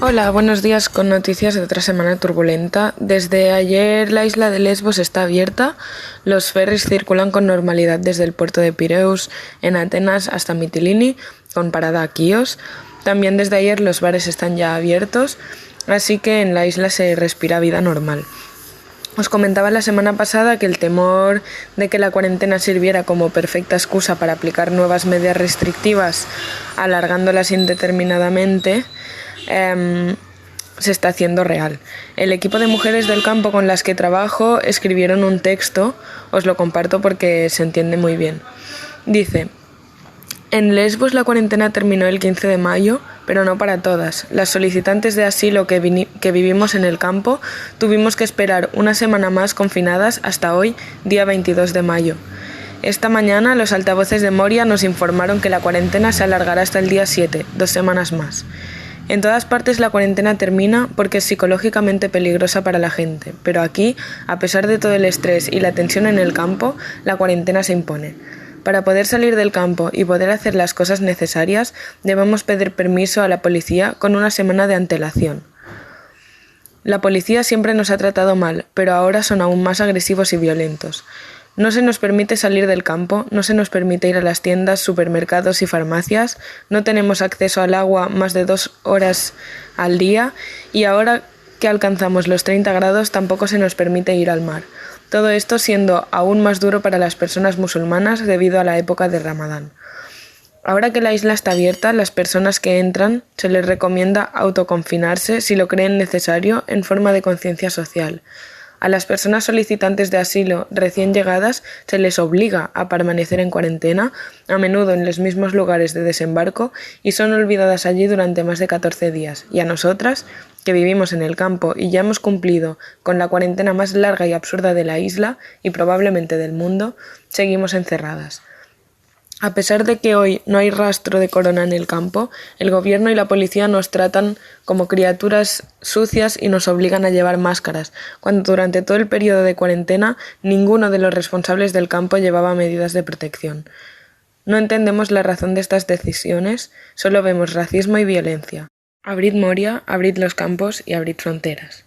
Hola, buenos días con noticias de otra semana turbulenta. Desde ayer la isla de Lesbos está abierta, los ferries circulan con normalidad desde el puerto de Pireus en Atenas hasta Mitilini, con parada a Quíos. También desde ayer los bares están ya abiertos, así que en la isla se respira vida normal. Os comentaba la semana pasada que el temor de que la cuarentena sirviera como perfecta excusa para aplicar nuevas medidas restrictivas, alargándolas indeterminadamente, se está haciendo real. El equipo de mujeres del campo con las que trabajo escribieron un texto, os lo comparto porque se entiende muy bien. Dice: en Lesbos la cuarentena terminó el 15 de mayo, pero no para todas. Las solicitantes de asilo que vivimos en el campo tuvimos que esperar una semana más confinadas hasta hoy, día 22 de mayo. Esta mañana los altavoces de Moria nos informaron que la cuarentena se alargará hasta el día 7, 2 semanas más. En todas partes la cuarentena termina porque es psicológicamente peligrosa para la gente, pero aquí, a pesar de todo el estrés y la tensión en el campo, la cuarentena se impone. Para poder salir del campo y poder hacer las cosas necesarias, debemos pedir permiso a la policía con una semana de antelación. La policía siempre nos ha tratado mal, pero ahora son aún más agresivos y violentos. No se nos permite salir del campo, no se nos permite ir a las tiendas, supermercados y farmacias, no tenemos acceso al agua más de 2 horas al día y ahora que alcanzamos los 30 grados tampoco se nos permite ir al mar. Todo esto siendo aún más duro para las personas musulmanas debido a la época de Ramadán. Ahora que la isla está abierta, las personas que entran se les recomienda autoconfinarse si lo creen necesario en forma de conciencia social. A las personas solicitantes de asilo recién llegadas se les obliga a permanecer en cuarentena, a menudo en los mismos lugares de desembarco, y son olvidadas allí durante más de 14 días. Y a nosotras, que vivimos en el campo y ya hemos cumplido con la cuarentena más larga y absurda de la isla, y probablemente del mundo, seguimos encerradas. A pesar de que hoy no hay rastro de corona en el campo, el gobierno y la policía nos tratan como criaturas sucias y nos obligan a llevar máscaras, cuando durante todo el periodo de cuarentena ninguno de los responsables del campo llevaba medidas de protección. No entendemos la razón de estas decisiones, solo vemos racismo y violencia. Abrid Moria, abrid los campos y abrid fronteras.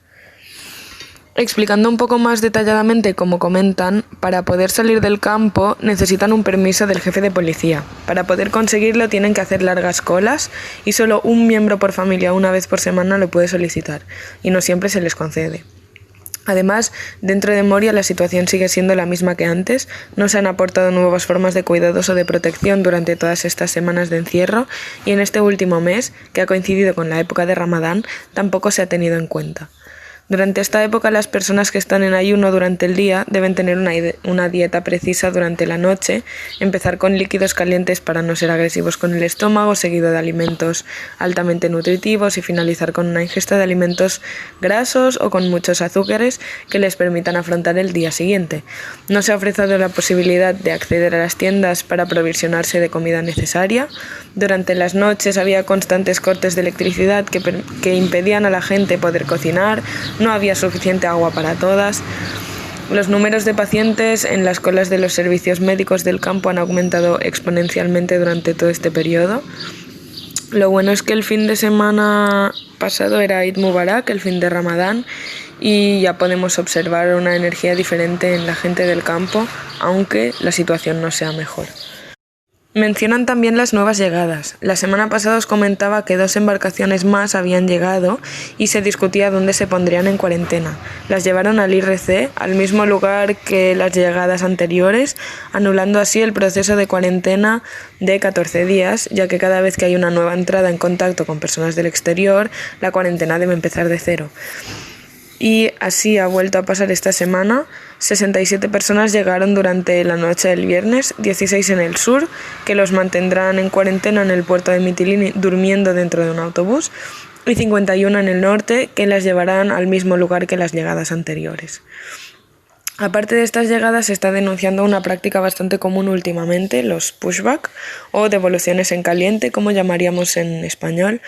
Explicando un poco más detalladamente cómo comentan, para poder salir del campo necesitan un permiso del jefe de policía. Para poder conseguirlo tienen que hacer largas colas y solo un miembro por familia una vez por semana lo puede solicitar, y no siempre se les concede. Además, dentro de Moria la situación sigue siendo la misma que antes, no se han aportado nuevas formas de cuidados o de protección durante todas estas semanas de encierro y en este último mes, que ha coincidido con la época de Ramadán, tampoco se ha tenido en cuenta. Durante esta época las personas que están en ayuno durante el día deben tener una dieta precisa durante la noche, empezar con líquidos calientes para no ser agresivos con el estómago, seguido de alimentos altamente nutritivos y finalizar con una ingesta de alimentos grasos o con muchos azúcares que les permitan afrontar el día siguiente. No se ha ofrecido la posibilidad de acceder a las tiendas para aprovisionarse de comida necesaria. Durante las noches había constantes cortes de electricidad que impedían a la gente poder cocinar. No había suficiente agua para todas. Los números de pacientes en las colas de los servicios médicos del campo han aumentado exponencialmente durante todo este periodo. Lo bueno es que el fin de semana pasado era Eid Mubarak, el fin de Ramadán, y ya podemos observar una energía diferente en la gente del campo, aunque la situación no sea mejor. Mencionan también las nuevas llegadas. La semana pasada os comentaba que 2 embarcaciones más habían llegado y se discutía dónde se pondrían en cuarentena. Las llevaron al IRC, al mismo lugar que las llegadas anteriores, anulando así el proceso de cuarentena de 14 días, ya que cada vez que hay una nueva entrada en contacto con personas del exterior, la cuarentena debe empezar de cero. Y así ha vuelto a pasar esta semana. 67 personas llegaron durante la noche del viernes, 16 en el sur, que los mantendrán en cuarentena en el puerto de Mitilini durmiendo dentro de un autobús, y 51 en el norte, que las llevarán al mismo lugar que las llegadas anteriores. Aparte de estas llegadas, se está denunciando una práctica bastante común últimamente, los pushback o devoluciones en caliente, como llamaríamos en español,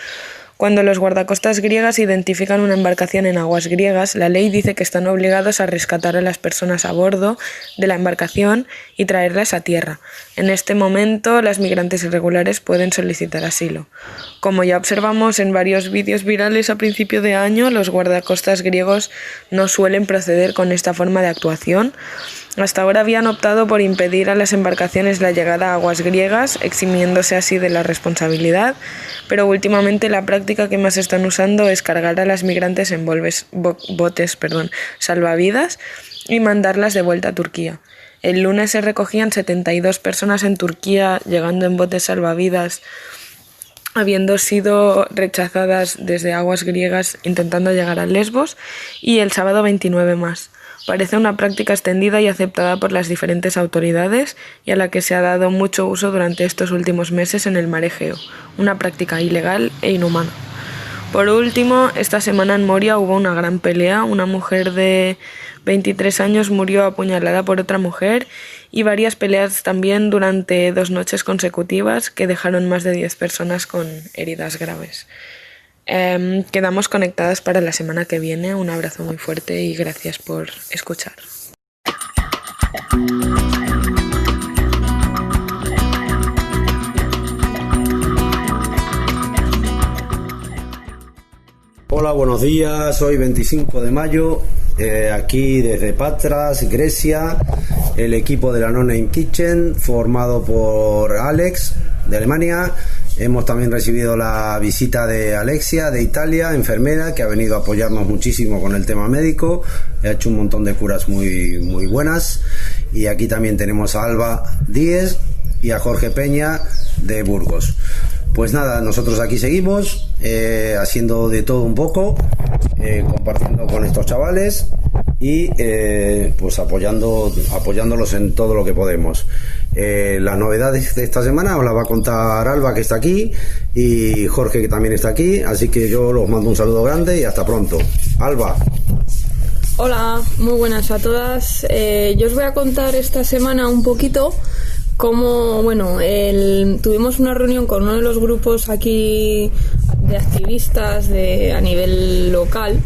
Cuando los guardacostas griegas identifican una embarcación en aguas griegas, la ley dice que están obligados a rescatar a las personas a bordo de la embarcación y traerlas a tierra. En este momento, las migrantes irregulares pueden solicitar asilo. Como ya observamos en varios vídeos virales a principio de año, los guardacostas griegos no suelen proceder con esta forma de actuación. Hasta ahora habían optado por impedir a las embarcaciones la llegada a aguas griegas, eximiéndose así de la responsabilidad, pero últimamente la práctica que más están usando es cargar a las migrantes en botes salvavidas y mandarlas de vuelta a Turquía. El lunes se recogían 72 personas en Turquía llegando en botes salvavidas, habiendo sido rechazadas desde aguas griegas intentando llegar a Lesbos, y el sábado 29 más. Parece una práctica extendida y aceptada por las diferentes autoridades y a la que se ha dado mucho uso durante estos últimos meses en el mar Egeo, una práctica ilegal e inhumana. Por último, esta semana en Moria hubo una gran pelea. Una mujer de 23 años murió apuñalada por otra mujer y varias peleas también durante 2 noches consecutivas que dejaron más de 10 personas con heridas graves. Quedamos conectadas para la semana que viene. Un abrazo muy fuerte y gracias por escuchar. Hola, buenos días. Hoy 25 de mayo, aquí desde Patras, Grecia, el equipo de la No Name Kitchen, formado por Alex, de Alemania. Hemos también recibido la visita de Alexia, de Italia, enfermera, que ha venido a apoyarnos muchísimo con el tema médico. Ha hecho un montón de curas muy, muy buenas. Y aquí también tenemos a Alba Díez y a Jorge Peña, de Burgos. Pues nada, nosotros aquí seguimos haciendo de todo un poco, compartiendo con estos chavales y pues apoyándolos en todo lo que podemos. Las novedades de esta semana os las va a contar Alba, que está aquí, y Jorge, que también está aquí, así que yo los mando un saludo grande y hasta pronto. Alba. Hola, muy buenas a todas. Yo os voy a contar esta semana un poquito cómo, tuvimos una reunión con uno de los grupos aquí de activistas a nivel local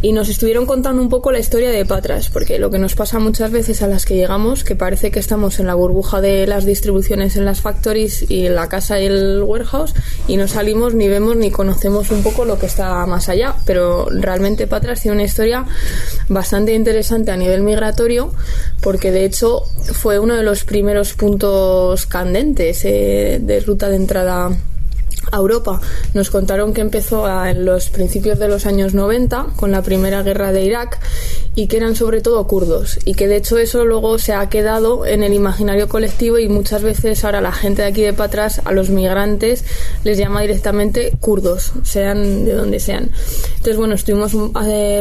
y nos estuvieron contando un poco la historia de Patras, porque lo que nos pasa muchas veces a las que llegamos, que parece que estamos en la burbuja de las distribuciones en las factories y en la casa y el warehouse, y no salimos ni vemos ni conocemos un poco lo que está más allá, pero realmente Patras tiene una historia bastante interesante a nivel migratorio, porque de hecho fue uno de los primeros puntos candentes de ruta de entrada a Europa. Nos contaron que empezó en los principios de los años 90 con la primera guerra de Irak y que eran sobre todo kurdos, y que de hecho eso luego se ha quedado en el imaginario colectivo, y muchas veces ahora la gente de aquí de Patras a los migrantes les llama directamente kurdos, sean de donde sean. Entonces estuvimos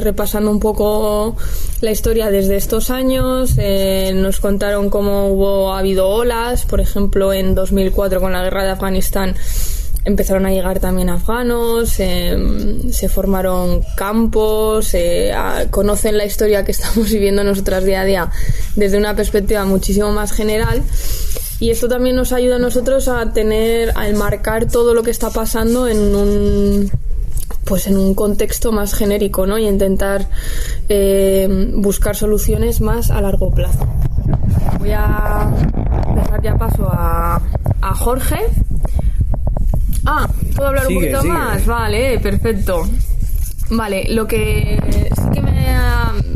repasando un poco la historia desde estos años. Nos contaron cómo ha habido olas, por ejemplo en 2004 con la guerra de Afganistán empezaron a llegar también afganos, se formaron campos, conocen la historia que estamos viviendo nosotras día a día desde una perspectiva muchísimo más general, y esto también nos ayuda a nosotros a enmarcar todo lo que está pasando en un contexto más genérico, ¿no? Y intentar buscar soluciones más a largo plazo. Voy a dejar ya paso a Jorge. ¿Puedo hablar un poquito más? Vale, perfecto. Vale, lo que sí que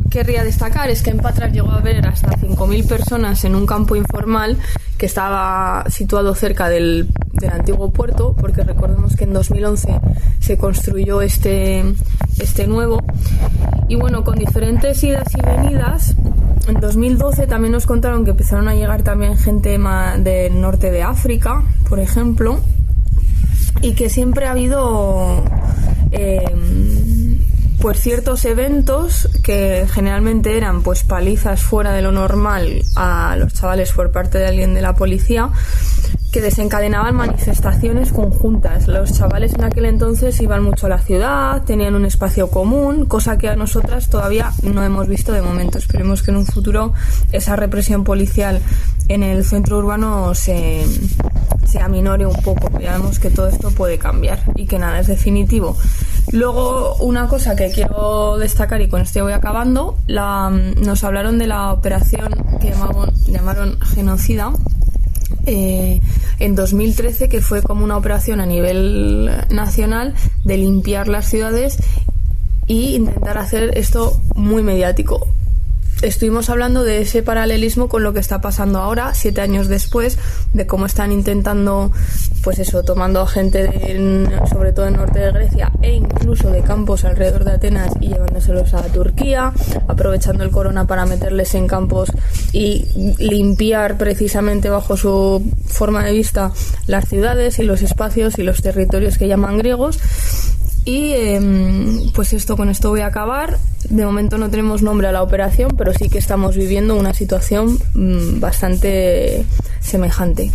querría destacar es que en Patras llegó a haber hasta 5.000 personas en un campo informal que estaba situado cerca del antiguo puerto, porque recordemos que en 2011 se construyó este nuevo. Y con diferentes idas y venidas, en 2012 también nos contaron que empezaron a llegar también gente del norte de África, por ejemplo, y que siempre ha habido ciertos eventos que generalmente eran palizas fuera de lo normal a los chavales por parte de alguien de la policía, que desencadenaban manifestaciones conjuntas. Los chavales en aquel entonces iban mucho a la ciudad, tenían un espacio común, cosa que a nosotras todavía no hemos visto de momento. Esperemos que en un futuro esa represión policial en el centro urbano se se aminoren un poco, ya vemos que todo esto puede cambiar y que nada es definitivo. Luego, una cosa que quiero destacar, y con esto voy acabando, nos hablaron de la operación que llamaron genocida en 2013, que fue como una operación a nivel nacional de limpiar las ciudades e intentar hacer esto muy mediático. Estuvimos hablando de ese paralelismo con lo que está pasando ahora, 7 años después, de cómo están intentando, pues eso, tomando a gente sobre todo en norte de Grecia e incluso de campos alrededor de Atenas y llevándoselos a Turquía, aprovechando el corona para meterles en campos y limpiar precisamente bajo su forma de vista las ciudades y los espacios y los territorios que llaman griegos. Y pues con esto voy a acabar. De momento no tenemos nombre a la operación, pero sí que estamos viviendo una situación bastante semejante.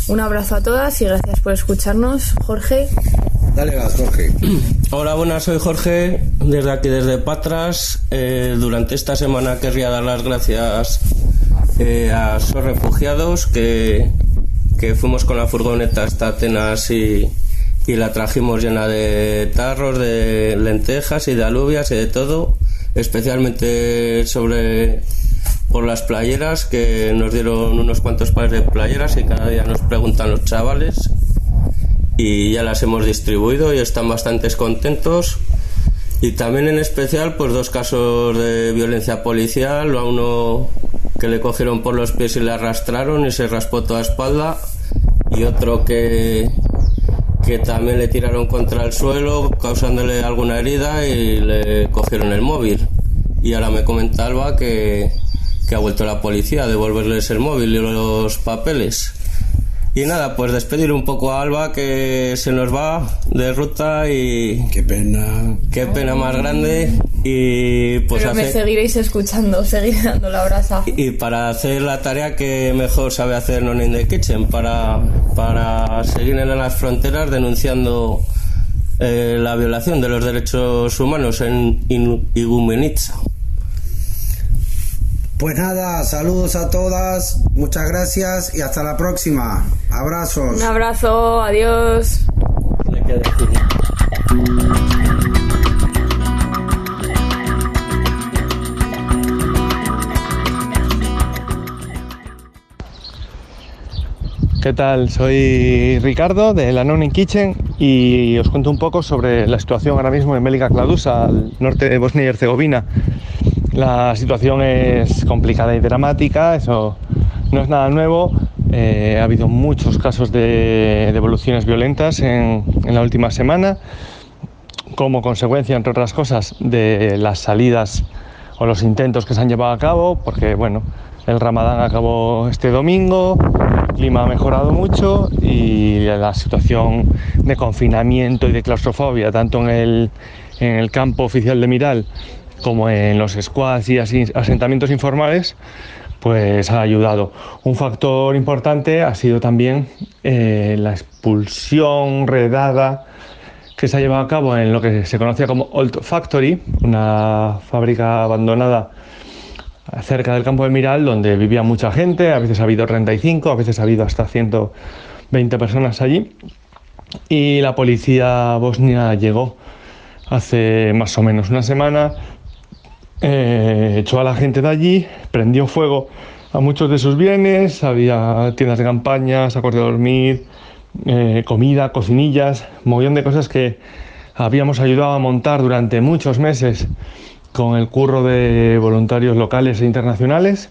Un abrazo a todas y gracias por escucharnos. Jorge. Dale gas, Jorge. Hola, buenas, soy Jorge, desde aquí, desde Patras. Durante esta semana querría dar las gracias a esos refugiados que fuimos con la furgoneta hasta Atenas y la trajimos llena de tarros, de lentejas y de alubias y de todo, especialmente por las playeras, que nos dieron unos cuantos pares de playeras y cada día nos preguntan los chavales, y ya las hemos distribuido y están bastante contentos. Y también en especial pues 2 casos de violencia policial, a uno que le cogieron por los pies y le arrastraron y se raspó toda la espalda, y otro que también le tiraron contra el suelo causándole alguna herida y le cogieron el móvil. Y ahora me comenta Alba que ha vuelto la policía a devolverles el móvil y los papeles. Y nada, pues despedir un poco a Alba, que se nos va de ruta y... Qué pena más grande. Y pues pero me seguiréis escuchando, seguiré dando la brasa. Y para hacer la tarea que mejor sabe hacer None in the Kitchen, para seguir en las fronteras denunciando la violación de los derechos humanos en Igumenitsa. Pues nada, saludos a todas, muchas gracias y hasta la próxima. Abrazos. Un abrazo, adiós. ¿Qué tal? Soy Ricardo de la None in Kitchen y os cuento un poco sobre la situación ahora mismo en Velika Kladuša, al norte de Bosnia y Herzegovina. La situación es complicada y dramática, eso no es nada nuevo. Ha habido muchos casos de devoluciones violentas en la última semana, como consecuencia, entre otras cosas, de las salidas o los intentos que se han llevado a cabo, porque bueno, el Ramadán acabó este domingo, el clima ha mejorado mucho y la situación de confinamiento y de claustrofobia, tanto en el campo oficial de Miral como en los squads y asentamientos informales, pues ha ayudado. Un factor importante ha sido también la expulsión, redada, que se ha llevado a cabo en lo que se conocía como Old Factory, una fábrica abandonada cerca del campo de Miral, donde vivía mucha gente. A veces ha habido 35, a veces ha habido hasta 120 personas allí, y la policía bosnia llegó hace más o menos una semana, echó a la gente de allí, prendió fuego a muchos de sus bienes. Había tiendas de campaña, sacos de dormir, comida, cocinillas, un montón de cosas que habíamos ayudado a montar durante muchos meses con el curro de voluntarios locales e internacionales,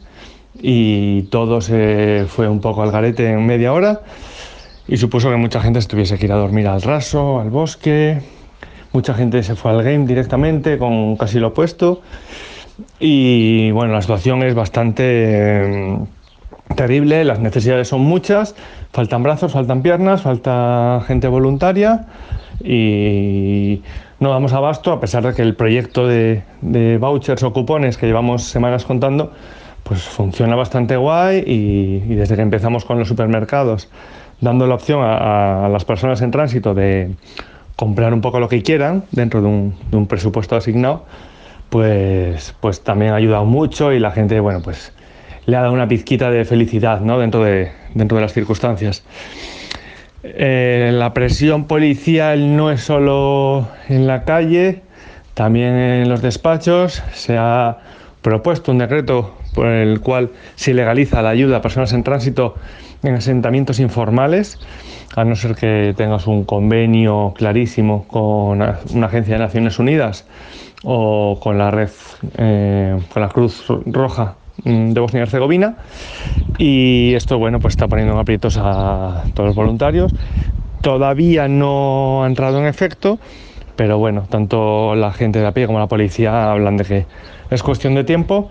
y todo se fue un poco al garete en media hora y supuso que mucha gente se tuviese que ir a dormir al raso, al bosque. Mucha gente se fue al game directamente, con casi lo opuesto. Y bueno, la situación es bastante terrible, las necesidades son muchas, faltan brazos, faltan piernas, falta gente voluntaria y no damos abasto, a pesar de que el proyecto de vouchers o cupones que llevamos semanas contando, pues funciona bastante guay, y desde que empezamos con los supermercados, dando la opción a las personas en tránsito de comprar un poco lo que quieran dentro de un presupuesto asignado, pues también ha ayudado mucho, y la gente, bueno, pues le ha dado una pizquita de felicidad, ¿no? dentro de las circunstancias. La presión policial no es solo en la calle, también en los despachos. Se ha propuesto un decreto por el cual se legaliza la ayuda a personas en tránsito en asentamientos informales, a no ser que tengas un convenio clarísimo con una agencia de Naciones Unidas o con la red, con la Cruz Roja de Bosnia y Herzegovina. Y esto, bueno, pues está poniendo en aprietos a todos los voluntarios. Todavía no ha entrado en efecto, pero bueno, tanto la gente de a pie como la policía hablan de que es cuestión de tiempo.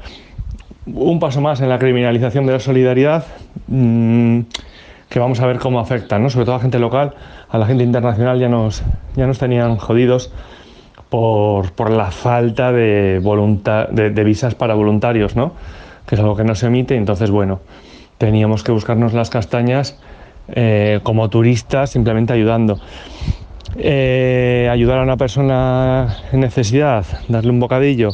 Un paso más en la criminalización de la solidaridad, que vamos a ver cómo afecta, ¿no? Sobre todo a la gente local. A la gente internacional ya nos tenían jodidos por la falta de visas para voluntarios, ¿no? Que es algo que no se emite. Entonces, bueno, teníamos que buscarnos las castañas como turistas, simplemente ayudando. Ayudar a una persona en necesidad, darle un bocadillo,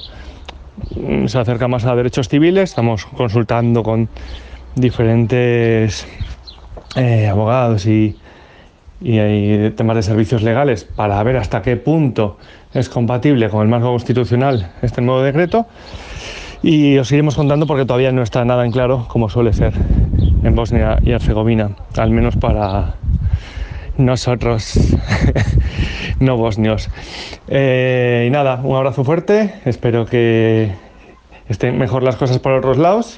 se acerca más a derechos civiles. Estamos consultando con diferentes abogados y temas de servicios legales para ver hasta qué punto es compatible con el marco constitucional este nuevo decreto, y os iremos contando porque todavía no está nada en claro, como suele ser en Bosnia y Herzegovina, al menos para nosotros no bosnios. Y nada, un abrazo fuerte, espero que estén mejor las cosas por otros lados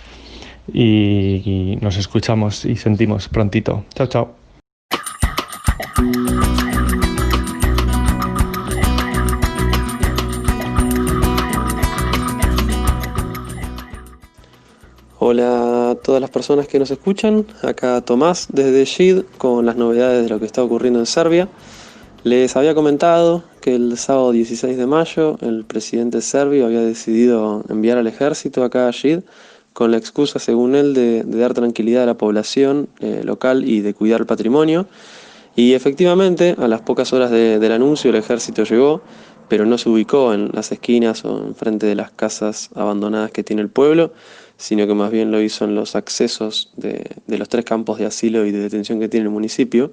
y nos escuchamos y sentimos prontito. Chao, chao. Hola a todas las personas que nos escuchan, acá Tomás desde SHID con las novedades de lo que está ocurriendo en Serbia. Les había comentado que el sábado 16 de mayo el presidente serbio había decidido enviar al ejército acá a SHID con la excusa, según él, de dar tranquilidad a la población local y de cuidar el patrimonio. Y efectivamente, a las pocas horas del anuncio el ejército llegó, pero no se ubicó en las esquinas o enfrente de las casas abandonadas que tiene el pueblo, sino que más bien lo hizo en los accesos de los 3 campos de asilo y de detención que tiene el municipio.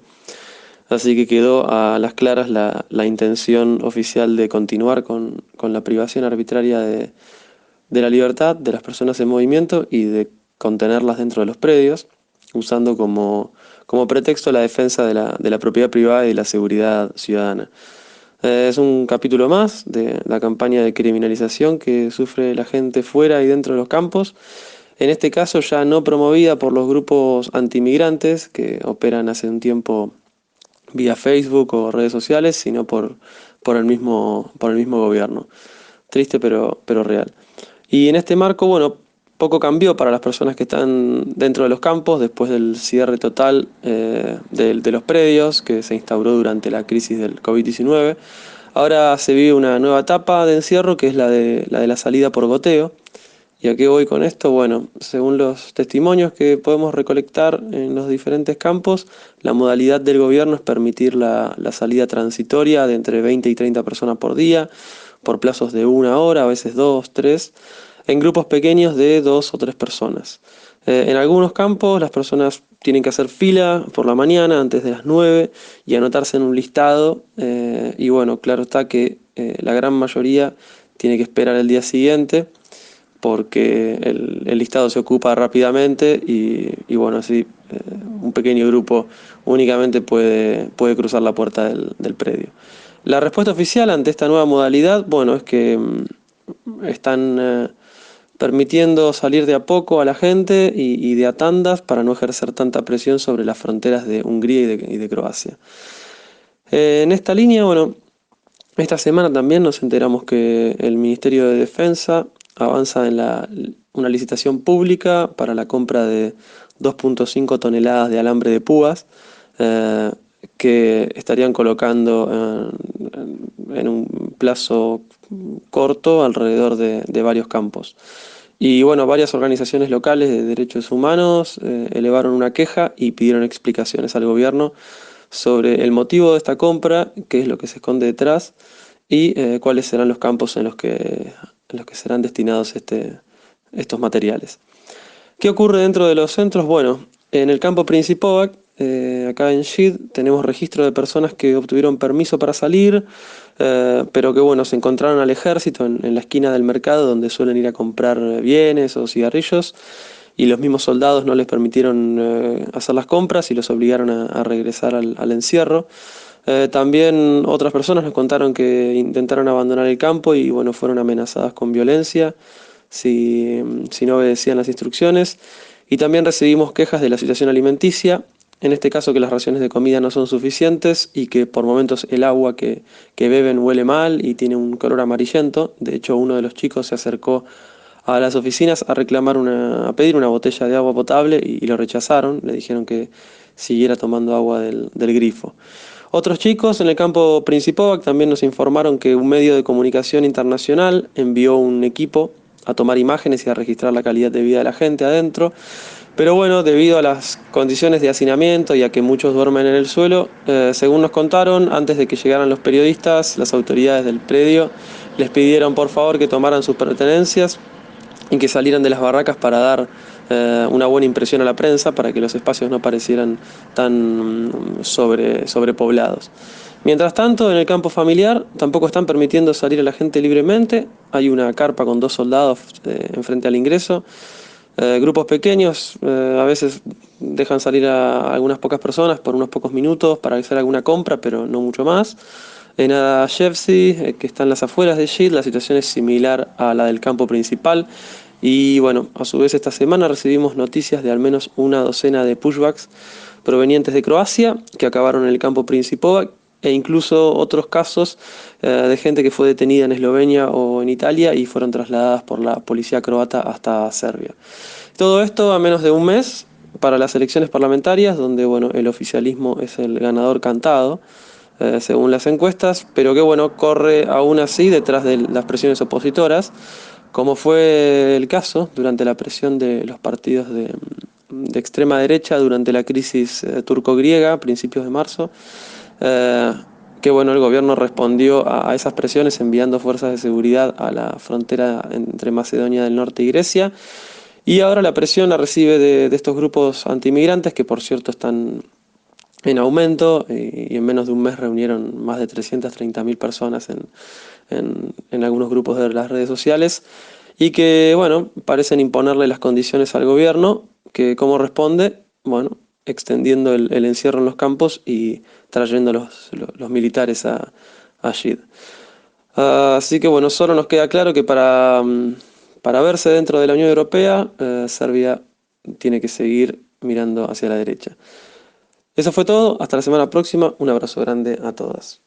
Así que quedó a las claras la intención oficial de continuar con la privación arbitraria de la libertad de las personas en movimiento y de contenerlas dentro de los predios, usando como pretexto la defensa de la propiedad privada y la seguridad ciudadana. Es un capítulo más de la campaña de criminalización que sufre la gente fuera y dentro de los campos, en este caso ya no promovida por los grupos antimigrantes que operan hace un tiempo vía Facebook o redes sociales, sino por el mismo gobierno. Triste pero real. Y en este marco, bueno, poco cambió para las personas que están dentro de los campos después del cierre total de los predios que se instauró durante la crisis del COVID-19. Ahora se vive una nueva etapa de encierro, que es la de la salida por goteo. ¿Y a qué voy con esto? Bueno, según los testimonios que podemos recolectar en los diferentes campos, la modalidad del gobierno es permitir la salida transitoria de entre 20 y 30 personas por día, por plazos de 1 hora, a veces 2, 3, en grupos pequeños de 2 o 3 personas. En algunos campos las personas tienen que hacer fila por la mañana antes de las 9 y anotarse en un listado, y bueno, claro está que la gran mayoría tiene que esperar el día siguiente porque el listado se ocupa rápidamente y bueno, así un pequeño grupo únicamente puede cruzar la puerta del predio. La respuesta oficial ante esta nueva modalidad, bueno, es que están permitiendo salir de a poco a la gente y de a tandas para no ejercer tanta presión sobre las fronteras de Hungría y de Croacia. En esta línea, bueno, esta semana también nos enteramos que el Ministerio de Defensa avanza en una licitación pública para la compra de 2.5 toneladas de alambre de púas que estarían colocando en un plazo corto alrededor de varios campos. Y bueno, varias organizaciones locales de derechos humanos elevaron una queja y pidieron explicaciones al gobierno sobre el motivo de esta compra, qué es lo que se esconde detrás y cuáles serán los campos en los que serán destinados estos materiales. ¿Qué ocurre dentro de los centros? Bueno, en el campo Principovac acá en Shid tenemos registro de personas que obtuvieron permiso para salir, pero que bueno, se encontraron al ejército en la esquina del mercado donde suelen ir a comprar bienes o cigarrillos, y los mismos soldados no les permitieron hacer las compras y los obligaron a regresar al encierro. También otras personas nos contaron que intentaron abandonar el campo y bueno, fueron amenazadas con violencia si no obedecían las instrucciones. Y también recibimos quejas de la situación alimenticia, en este caso que las raciones de comida no son suficientes y que por momentos el agua que beben huele mal y tiene un color amarillento. De hecho, uno de los chicos se acercó a las oficinas a reclamar a pedir una botella de agua potable y lo rechazaron, le dijeron que siguiera tomando agua del grifo. Otros chicos en el campo Principovac también nos informaron que un medio de comunicación internacional envió un equipo a tomar imágenes y a registrar la calidad de vida de la gente adentro, pero bueno, debido a las condiciones de hacinamiento y a que muchos duermen en el suelo, según nos contaron, antes de que llegaran los periodistas, las autoridades del predio les pidieron por favor que tomaran sus pertenencias y que salieran de las barracas para dar una buena impresión a la prensa, para que los espacios no parecieran tan sobrepoblados. Mientras tanto, en el campo familiar tampoco están permitiendo salir a la gente libremente. Hay una carpa con 2 soldados enfrente al ingreso. Grupos pequeños a veces dejan salir a algunas pocas personas por unos pocos minutos para hacer alguna compra, pero no mucho más. En Adashevsi, que está en las afueras de Shid, la situación es similar a la del campo principal. Y bueno, a su vez esta semana recibimos noticias de al menos una docena de pushbacks provenientes de Croacia que acabaron en el campo Principovac, e incluso otros casos de gente que fue detenida en Eslovenia o en Italia y fueron trasladadas por la policía croata hasta Serbia. Todo esto a menos de un mes para las elecciones parlamentarias, donde bueno, el oficialismo es el ganador cantado, según las encuestas, pero que bueno, corre aún así detrás de las presiones opositoras, como fue el caso durante la presión de los partidos de extrema derecha durante la crisis turco-griega a principios de marzo. Que bueno, el gobierno respondió a esas presiones enviando fuerzas de seguridad a la frontera entre Macedonia del Norte y Grecia, y ahora la presión la recibe de estos grupos antimigrantes, que por cierto están en aumento, y en menos de un mes reunieron más de 330.000 personas en algunos grupos de las redes sociales, y que bueno, parecen imponerle las condiciones al gobierno, que como responde, bueno, extendiendo el encierro en los campos y trayendo los militares a Shid. Así que bueno, solo nos queda claro que para verse dentro de la Unión Europea, Serbia tiene que seguir mirando hacia la derecha. Eso fue todo, hasta la semana próxima, un abrazo grande a todas.